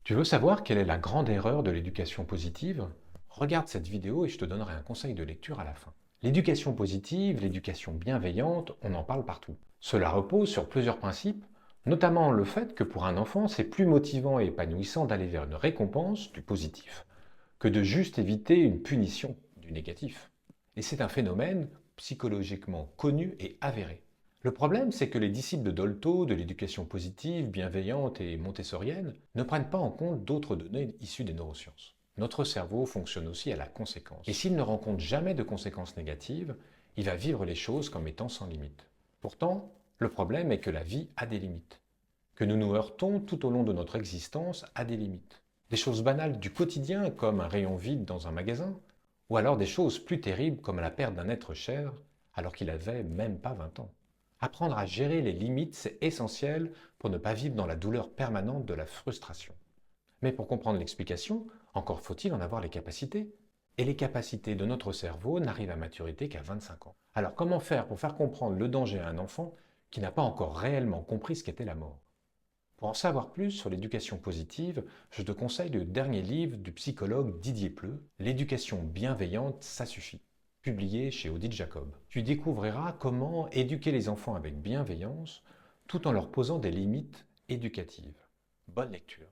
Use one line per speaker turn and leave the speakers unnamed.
Tu veux savoir quelle est la grande erreur de l'éducation positive? Regarde cette vidéo et je te donnerai un conseil de lecture à la fin. L'éducation positive, l'éducation bienveillante, on en parle partout. Cela repose sur plusieurs principes, notamment le fait que pour un enfant, c'est plus motivant et épanouissant d'aller vers une récompense du positif que de juste éviter une punition du négatif. Et c'est un phénomène psychologiquement connu et avéré. Le problème, c'est que les disciples de Dolto, de l'éducation positive, bienveillante et montessorienne, ne prennent pas en compte d'autres données issues des neurosciences. Notre cerveau fonctionne aussi à la conséquence. Et s'il ne rencontre jamais de conséquences négatives, il va vivre les choses comme étant sans limite. Pourtant, le problème est que la vie a des limites, que nous nous heurtons tout au long de notre existence à des limites. Des choses banales du quotidien comme un rayon vide dans un magasin, ou alors des choses plus terribles comme la perte d'un être cher alors qu'il n'avait même pas 20 ans. Apprendre à gérer les limites, c'est essentiel pour ne pas vivre dans la douleur permanente de la frustration. Mais pour comprendre l'explication, encore faut-il en avoir les capacités. Et les capacités de notre cerveau n'arrivent à maturité qu'à 25 ans. Alors comment faire pour faire comprendre le danger à un enfant qui n'a pas encore réellement compris ce qu'était la mort? Pour en savoir plus sur l'éducation positive, je te conseille le dernier livre du psychologue Didier Pleu, L'éducation bienveillante, ça suffit, publié chez Odile Jacob. Tu découvriras comment éduquer les enfants avec bienveillance tout en leur posant des limites éducatives. Bonne lecture.